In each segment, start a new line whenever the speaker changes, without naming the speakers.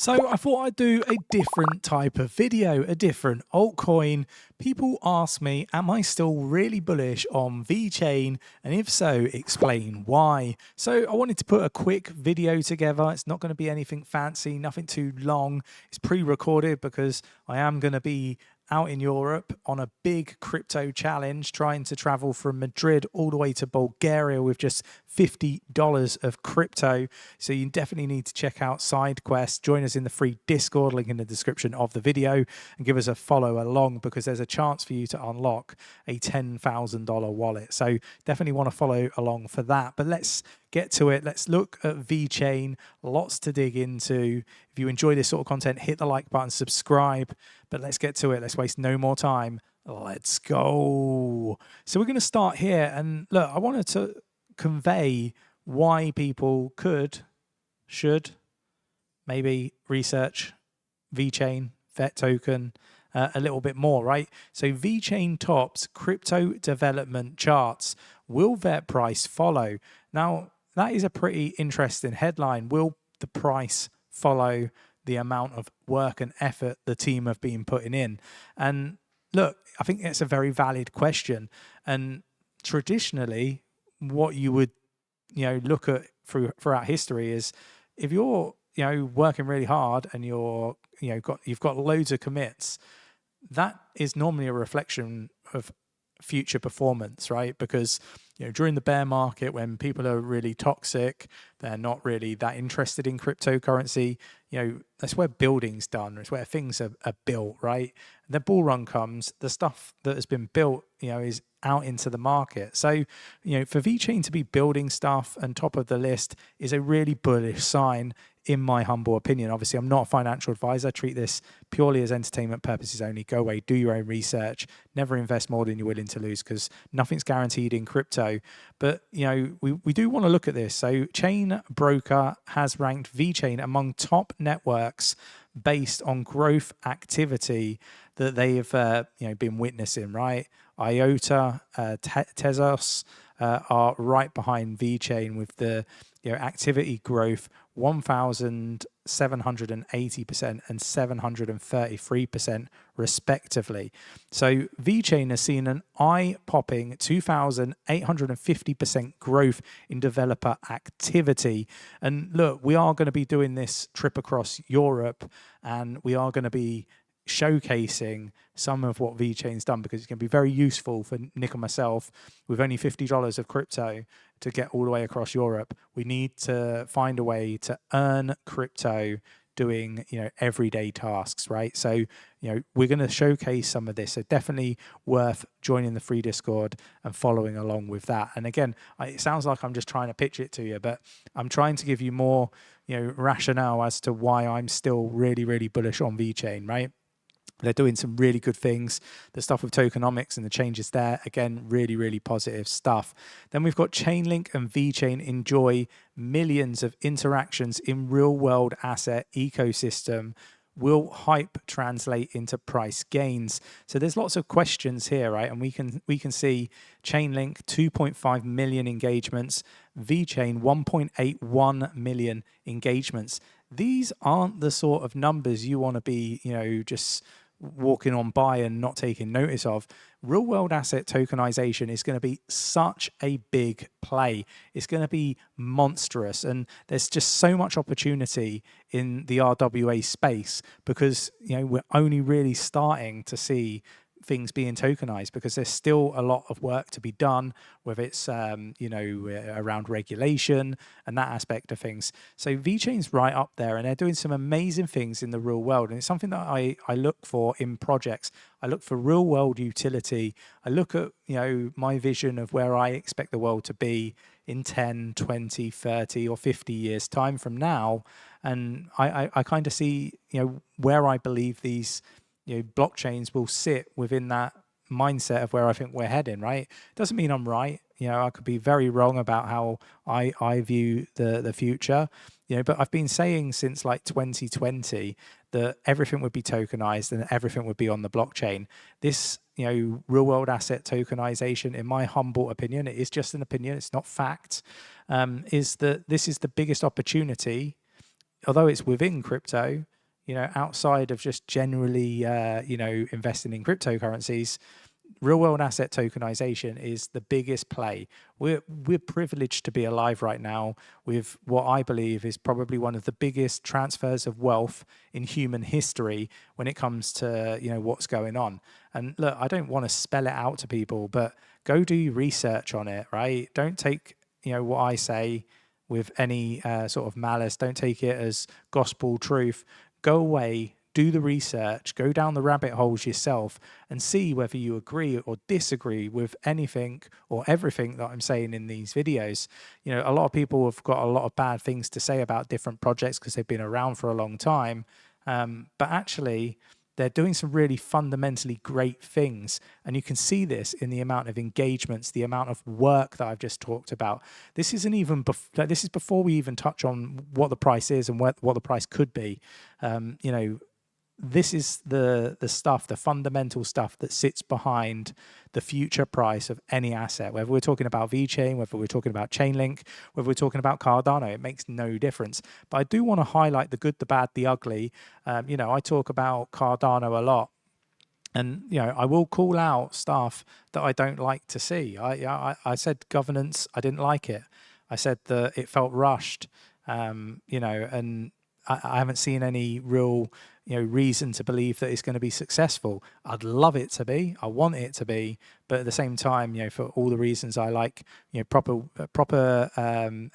So I thought I'd do a different type of video, a different altcoin. People ask me, am I still really bullish on VeChain? And if so, explain why. So I wanted to put a quick video together. It's not going to be anything fancy, nothing too long. It's pre-recorded because I am going to be out in Europe on a big crypto challenge, trying to travel from Madrid all the way to Bulgaria with just $50 of crypto. So you definitely need to check out side quests. Join us in the free Discord, link in the description of the video, and give us a follow along because there's a chance for you to unlock a $10,000 wallet. So definitely want to follow along for that. But let's get to it. Let's look at VeChain. Lots to dig into. If you enjoy this sort of content, hit the like button, subscribe. But let's get to it. Let's waste no more time. Let's go. So we're going to start here. And look, I wanted to convey why people should maybe research VeChain, VET token, a little bit more, right? So VeChain tops crypto development charts. Will VET price follow? Now, that is a pretty interesting headline. Will the price follow the amount of work and effort the team have been putting in? And look, I think it's a very valid question. And traditionally, what you would, look at throughout history is if you're, working really hard and you've got loads of commits, that is normally a reflection of future performance, right? Because during the bear market, when people are really toxic, they're not really that interested in cryptocurrency. That's where building's done. It's where things are built, right? And the bull run comes, the stuff that has been built, is out into the market. So, for VeChain to be building stuff and top of the list is a really bullish sign, in my humble opinion. Obviously, I'm not a financial advisor. I treat this purely as entertainment purposes only. Go away, do your own research. Never invest more than you're willing to lose because nothing's guaranteed in crypto. But, we do want to look at this. So Chain Broker has ranked VeChain among top networks based on growth activity that they have been witnessing, right? IOTA, Tezos are right behind VeChain with the activity growth 1,780% and 733% respectively. So VeChain has seen an eye-popping 2,850% growth in developer activity. And look, we are going to be doing this trip across Europe, and we are going to be showcasing some of what VeChain's done because it's going to be very useful for Nick and myself. With only $50 of crypto to get all the way across Europe, we need to find a way to earn crypto doing everyday tasks, right? So we're going to showcase some of this, so definitely worth joining the free Discord and following along with that. And again, it sounds like I'm just trying to pitch it to you, but I'm trying to give you more rationale as to why I'm still really bullish on VeChain, right? They're doing some really good things. The stuff with tokenomics and the changes there, again, really positive stuff. Then we've got Chainlink and VeChain enjoy millions of interactions in real-world asset ecosystem. Will hype translate into price gains? So there's lots of questions here, right? And we can see Chainlink 2.5 million engagements, VeChain 1.81 million engagements. These aren't the sort of numbers you want to be, just walking on by and not taking notice of. Real world asset tokenization is going to be such a big play. It's going to be monstrous, and there's just so much opportunity in the RWA space because we're only really starting to see things being tokenized because there's still a lot of work to be done, whether it's around regulation and that aspect of things. So VeChain's right up there, and they're doing some amazing things in the real world, and it's something that I look for in projects. I look for real world utility. I look at my vision of where I expect the world to be in 10, 20, 30 or 50 years time from now, and I kind of see where I believe these blockchains will sit within that mindset of where I think we're heading, right? Doesn't mean I'm right. I could be very wrong about how I view the future, but I've been saying since like 2020 that everything would be tokenized and everything would be on the blockchain. This, real world asset tokenization, in my humble opinion, it is just an opinion, it's not fact, is that this is the biggest opportunity although it's within crypto, outside of just generally, investing in cryptocurrencies, real world asset tokenization is the biggest play. We're privileged to be alive right now with what I believe is probably one of the biggest transfers of wealth in human history when it comes to what's going on. And look, I don't want to spell it out to people, but go do research on it, right? Don't take what I say with any sort of malice. Don't take it as gospel truth. Go away, do the research, go down the rabbit holes yourself and see whether you agree or disagree with anything or everything that I'm saying in these videos. A lot of people have got a lot of bad things to say about different projects because they've been around for a long time. But actually, they're doing some really fundamentally great things. And you can see this in the amount of engagements, the amount of work that I've just talked about. This isn't even, this is before we even touch on what the price is and what the price could be. This is the stuff, the fundamental stuff that sits behind the future price of any asset, whether we're talking about VeChain, whether we're talking about Chainlink, whether we're talking about Cardano. It makes no difference. But I do want to highlight the good, the bad, the ugly. I talk about Cardano a lot. And, I will call out stuff that I don't like to see. I said governance, I didn't like it. I said that it felt rushed, and I haven't seen any real reason to believe that it's going to be successful. I'd love it to be. I want it to be. But at the same time, for all the reasons I like, proper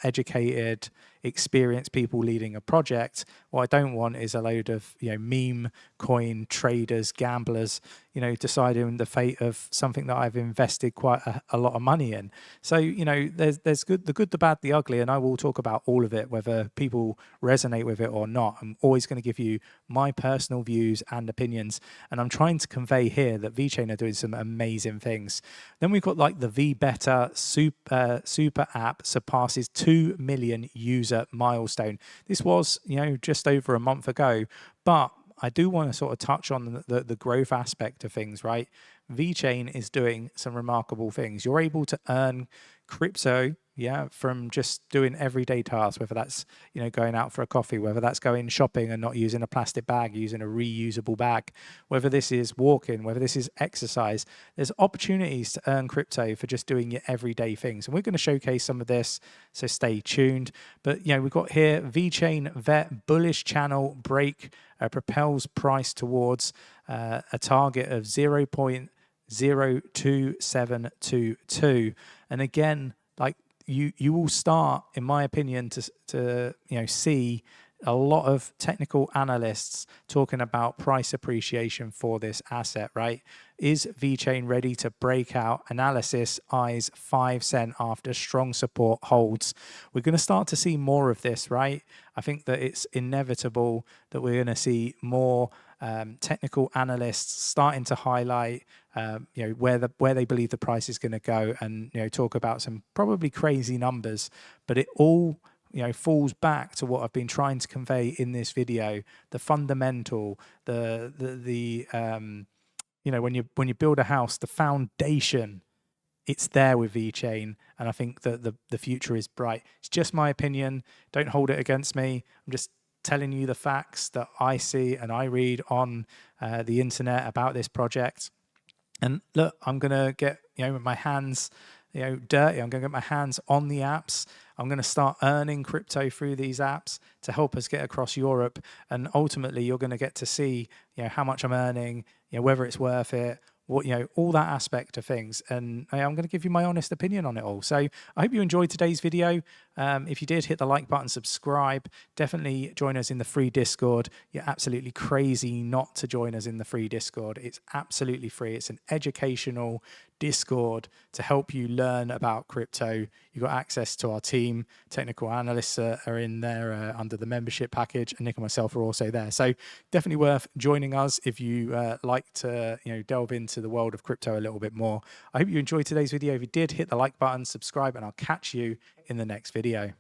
educated, experienced people leading a project. What I don't want is a load of meme coin traders, gamblers, deciding the fate of something that I've invested quite a lot of money in. So there's the good, the bad, the ugly, and I will talk about all of it, whether people resonate with it or not. I'm always going to give you my personal views and opinions, and I'm trying to convey here that VeChain are doing some amazing things. Then we've got like the VeBetter super app surpasses 2 million user milestone. This was just over a month ago, but I do want to sort of touch on the growth aspect of things, right? VeChain is doing some remarkable things. You're able to earn crypto, from just doing everyday tasks, whether that's, going out for a coffee, whether that's going shopping and not using a plastic bag, using a reusable bag, whether this is walking, whether this is exercise. There's opportunities to earn crypto for just doing your everyday things. And we're going to showcase some of this, so stay tuned. But, we've got here VeChain vet bullish channel break propels price towards a target of 0.02722. And again, like you will start, in my opinion, to see a lot of technical analysts talking about price appreciation for this asset, right? Is VeChain ready to break out? Analysis eyes 5 cent after strong support holds. We're going to start to see more of this, right? I think that it's inevitable that we're going to see more technical analysts starting to highlight where they believe the price is going to go, and talk about some probably crazy numbers, but it all falls back to what I've been trying to convey in this video: the fundamental, when you build a house, the foundation, it's there with VeChain, and I think that the future is bright. It's just my opinion. Don't hold it against me. I'm just telling you the facts that I see and I read on the internet about this project. And look, I'm gonna get my hands dirty. I'm gonna get my hands on the apps. I'm gonna start earning crypto through these apps to help us get across Europe. And ultimately, you're gonna get to see how much I'm earning, whether it's worth it, what all that aspect of things, and I'm going to give you my honest opinion on it all. So I hope you enjoyed today's video. If you did, hit the like button, subscribe. Definitely join us in the free Discord. You're absolutely crazy not to join us in the free Discord. It's absolutely free. It's an educational Discord to help you learn about crypto. You've got access to our team. Technical analysts are in there under the membership package, and Nick and myself are also there. So definitely worth joining us if you like to delve into the world of crypto a little bit more. I hope you enjoyed today's video. If you did, hit the like button, subscribe, and I'll catch you in the next video.